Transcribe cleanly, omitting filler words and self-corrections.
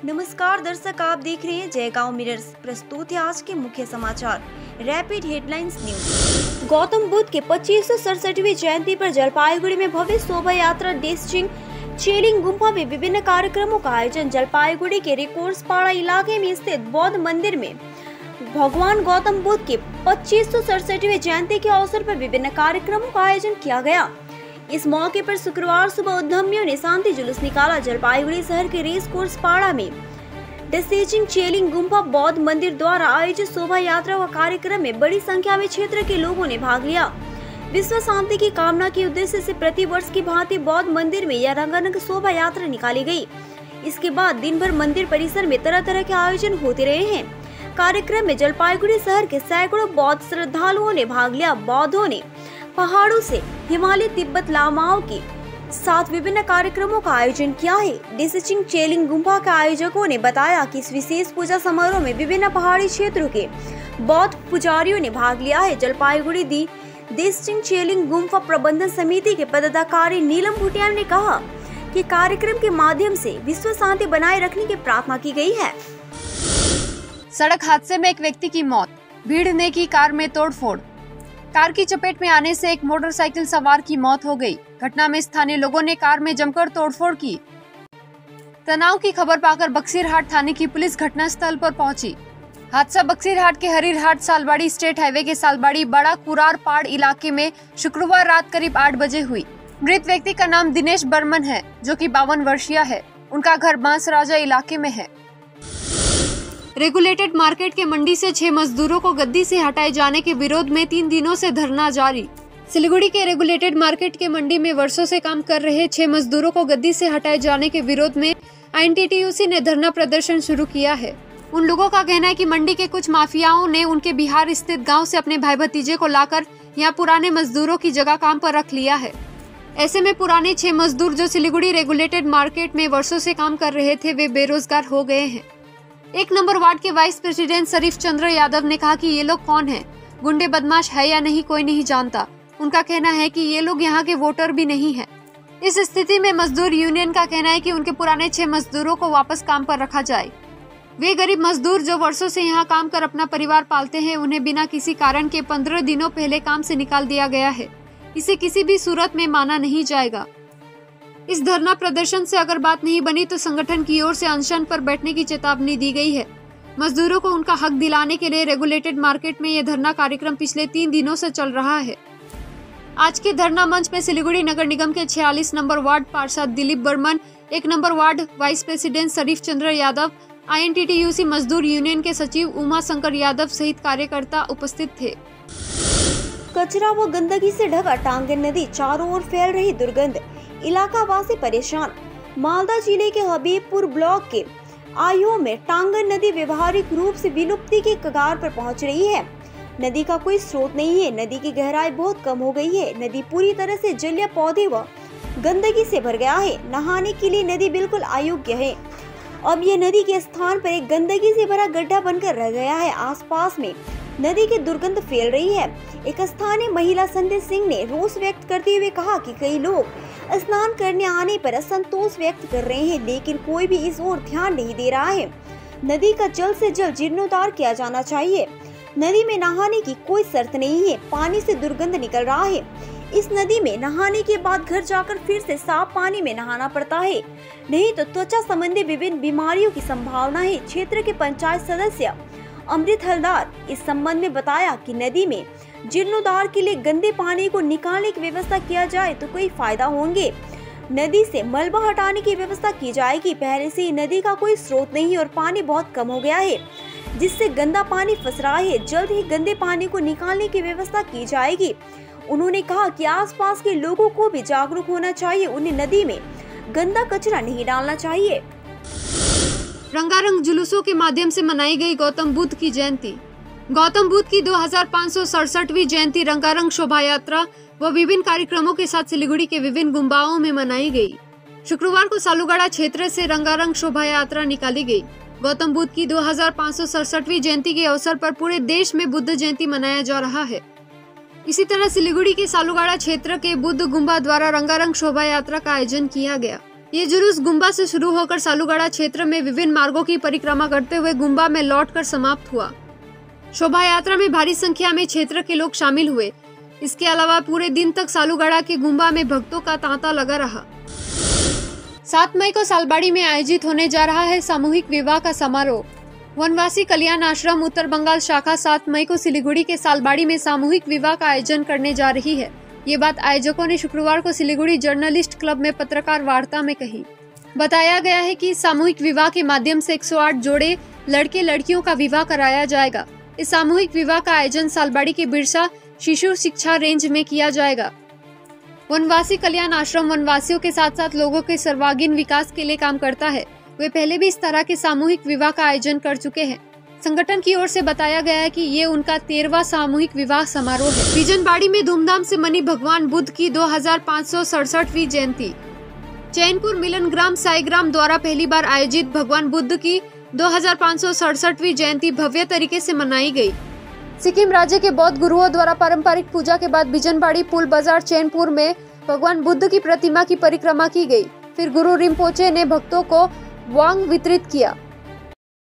नमस्कार दर्शक, आप देख रहे हैं जयगांव मिरर्स। प्रस्तुत है आज के मुख्य समाचार। Rapid headlines news. Gautam Buddha के 2567वीं जयंती पर जलपाईगुड़ी में भव्य शोभा यात्रा डेस्चिंग चेलिंग गुम्फा में विभिन्न कार्यक्रमों का आयोजन। जलपाईगुड़ी के रिकोर्सपाड़ा इलाके में स्थित बौद्ध मंदिर में भगवान गौतम बुद्ध के 2567वीं जयंती के अवसर पर विभिन्न कार्यक्रमों का आयोजन किया गया। इस मौके पर शुक्रवार सुबह उद्यमियों ने शांति जुलूस निकाला। जलपाईगुड़ी शहर के रेस कोर्स पाड़ा में डेस्चिंग चेलिंग गुम्फा बौद्ध मंदिर द्वारा आयोजित शोभा यात्रा व कार्यक्रम में बड़ी संख्या में क्षेत्र के लोगों ने भाग लिया। विश्व शांति की कामना के उद्देश्य से प्रति वर्ष की भांति बौद्ध मंदिर में यह रंगारंग शोभा यात्रा निकाली गई। इसके बाद दिन भर मंदिर परिसर में तरह तरह के आयोजन होते रहे हैं। कार्यक्रम में जलपाईगुड़ी शहर के सैकड़ों बौद्ध श्रद्धालुओं ने भाग लिया। बौद्धों ने पहाड़ों से हिमालय तिब्बत लामाओं के साथ विभिन्न कार्यक्रमों का आयोजन किया है। डेस्चिंग चेलिंग गुम्फा के आयोजकों ने बताया कि इस विशेष पूजा समारोह में विभिन्न पहाड़ी क्षेत्रों के बौद्ध पुजारियों ने भाग लिया है। जलपाईगुड़ी डेस्चिंग चेलिंग गुम्फा प्रबंधन समिति के पदाधिकारी नीलम भूटिया ने कहा कि कार्यक्रम के माध्यम से विश्व शांति बनाए रखने की प्रार्थना की गई है। सड़क हादसे में एक व्यक्ति की मौत, भीड़ ने की कार में तोड़फोड़। कार की चपेट में आने से एक मोटरसाइकिल सवार की मौत हो गई। घटना में स्थानीय लोगों ने कार में जमकर तोड़फोड़ की। तनाव की खबर पाकर बक्सीरहाट थाने की पुलिस घटनास्थल पर पहुंची। हादसा बक्सीरहाट के हरिरहाट सालबाड़ी स्टेट हाईवे के सालबाड़ी बड़ा कुरार पाड़ इलाके में शुक्रवार रात करीब 8 बजे हुई। मृत व्यक्ति का नाम दिनेश बर्मन है, जो कि 52 वर्षीय है। उनका घर बांसराजा इलाके में है। रेगुलेटेड मार्केट के मंडी से 6 मजदूरों को गद्दी से हटाए जाने के विरोध में 3 दिनों से धरना जारी। सिलीगुड़ी के रेगुलेटेड मार्केट के मंडी में वर्षों से काम कर रहे 6 मजदूरों को गद्दी से हटाए जाने के विरोध में INTTUC ने धरना प्रदर्शन शुरू किया है। उन लोगों का कहना है कि मंडी के कुछ माफियाओं ने उनके बिहार स्थित गाँव से अपने भाई भतीजे को लाकर यहाँ पुराने मजदूरों की जगह काम पर रख लिया है। ऐसे में पुराने 6 मजदूर जो सिलीगुड़ी रेगुलेटेड मार्केट में वर्षों से काम कर रहे थे, वे बेरोजगार हो गए हैं। 1 नंबर वार्ड के वाइस प्रेसिडेंट शरीफ चंद्र यादव ने कहा कि ये लोग कौन हैं, गुंडे बदमाश है या नहीं, कोई नहीं जानता। उनका कहना है कि ये लोग यहाँ के वोटर भी नहीं हैं। इस स्थिति में मजदूर यूनियन का कहना है कि उनके पुराने 6 मजदूरों को वापस काम पर रखा जाए। वे गरीब मजदूर जो वर्षों से यहाँ काम कर अपना परिवार पालते हैं, उन्हें बिना किसी कारण के 15 दिनों पहले काम से निकाल दिया गया है। इसे किसी भी सूरत में माना नहीं जाएगा। इस धरना प्रदर्शन से अगर बात नहीं बनी तो संगठन की ओर से अनशन पर बैठने की चेतावनी दी गई है। मजदूरों को उनका हक दिलाने के लिए रेगुलेटेड मार्केट में यह धरना कार्यक्रम पिछले 3 दिनों से चल रहा है। आज के धरना मंच में सिलीगुड़ी नगर निगम के 46 नंबर वार्ड पार्षद दिलीप बर्मन, 1 नंबर वार्ड vice president Sharif Chandra Yadav, INTTUC मजदूर यूनियन के सचिव उमा शंकर यादव सहित कार्यकर्ता उपस्थित थे। कचरा व गंदगी से ढका टांगन नदी, चारों ओर फैल रही दुर्गंध, इलाका वासी परेशान। मालदा जिले के हबीबपुर ब्लॉक के आयो में टांगन नदी व्यवहारिक रूप से विलुप्ति के कगार पर पहुंच रही है। नदी का कोई स्रोत नहीं है। नदी की गहराई बहुत कम हो गई है। नदी पूरी तरह से जलीय पौधे व गंदगी से भर गया है। नहाने के लिए नदी बिल्कुल अयोग्य है। अब यह नदी के स्थान पर एक गंदगी से भरा गड्ढा बनकर रह गया है। आसपास में नदी की दुर्गंध फैल रही है। एक स्थानीय महिला संजय सिंह ने रोष व्यक्त करते हुए कहा कि कई लोग स्नान करने आने पर असंतोष व्यक्त कर रहे हैं, लेकिन कोई भी इस ओर ध्यान नहीं दे रहा है। नदी का जल्द से जल्द जीर्णोद्धार किया जाना चाहिए। नदी में नहाने की कोई शर्त नहीं है। पानी से दुर्गंध निकल रहा है। इस नदी में नहाने के बाद घर जाकर फिर से साफ पानी में नहाना पड़ता है, नहीं तो त्वचा संबंधी विभिन्न बीमारियों की संभावना है। क्षेत्र के पंचायत सदस्य अमृत हलदार इस संबंध में बताया कि नदी में जीर्णोद्धार के लिए गंदे पानी को निकालने की व्यवस्था किया जाए तो कोई फायदा होंगे। नदी से मलबा हटाने की व्यवस्था की जाएगी। पहले से ही नदी का कोई स्रोत नहीं और पानी बहुत कम हो गया है, जिससे गंदा पानी फंस रहा है। जल्द ही गंदे पानी को निकालने की व्यवस्था की जाएगी। उन्होंने कहा कि आसपास के लोगों को भी जागरूक होना चाहिए। उन्हें नदी में गंदा कचरा नहीं डालना चाहिए। रंगारंग जुलूसों के माध्यम से मनाई गई गौतम बुद्ध की जयंती। गौतम बुद्ध की 2567वीं जयंती रंगारंग शोभा यात्रा व विभिन्न कार्यक्रमों के साथ सिलीगुड़ी के विभिन्न गुम्बाओं में मनाई गई। शुक्रवार को सालुगाड़ा क्षेत्र से रंगारंग शोभा यात्रा निकाली गई। गौतम बुद्ध की 2567वीं जयंती के अवसर पर पूरे देश में बुद्ध जयंती मनाया जा रहा है। इसी तरह सिलीगुड़ी के सालुगाड़ा क्षेत्र के बुद्ध गुम्बा द्वारा रंगारंग शोभा यात्रा का आयोजन किया गया। ये जुलूस गुम्बा से शुरू होकर सालूगढ़ा क्षेत्र में विभिन्न मार्गों की परिक्रमा करते हुए गुम्बा में लौटकर समाप्त हुआ। शोभा यात्रा में भारी संख्या में क्षेत्र के लोग शामिल हुए। इसके अलावा पूरे दिन तक सालूगढ़ा के गुम्बा में भक्तों का तांता लगा रहा। 7 मई को सालबाड़ी में आयोजित होने जा रहा है सामूहिक विवाह का समारोह। वनवासी कल्याण आश्रम उत्तर बंगाल शाखा 7 मई को सिलीगुड़ी के सालबाड़ी में सामूहिक विवाह का आयोजन करने जा रही है। ये बात आयोजकों ने शुक्रवार को सिलीगुड़ी जर्नलिस्ट क्लब में पत्रकार वार्ता में कही। बताया गया है कि सामूहिक विवाह के माध्यम से 108 जोड़े लड़के लड़कियों का विवाह कराया जाएगा। इस सामूहिक विवाह का आयोजन सालबाड़ी के बिरसा शिशु शिक्षा रेंज में किया जाएगा। वनवासी कल्याण आश्रम वनवासियों के साथ साथ लोगों के सर्वांगीण विकास के लिए काम करता है। वे पहले भी इस तरह के सामूहिक विवाह का आयोजन कर चुके हैं। संगठन की ओर से बताया गया है कि ये उनका 13वां सामूहिक विवाह समारोह है। बिजनबाड़ी में धूमधाम से मनी भगवान बुद्ध की 2567वीं जयंती। चैनपुर मिलन ग्राम साईग्राम द्वारा पहली बार आयोजित भगवान बुद्ध की 2567वीं जयंती भव्य तरीके से मनाई गई। सिक्किम राज्य के बौद्ध गुरुओं द्वारा पारंपरिक पूजा के बाद बिजनबाड़ी पुल बाजार चैनपुर में भगवान बुद्ध की प्रतिमा की परिक्रमा की गई। फिर गुरु रिम्पोचे ने भक्तों को वांग वितरित किया।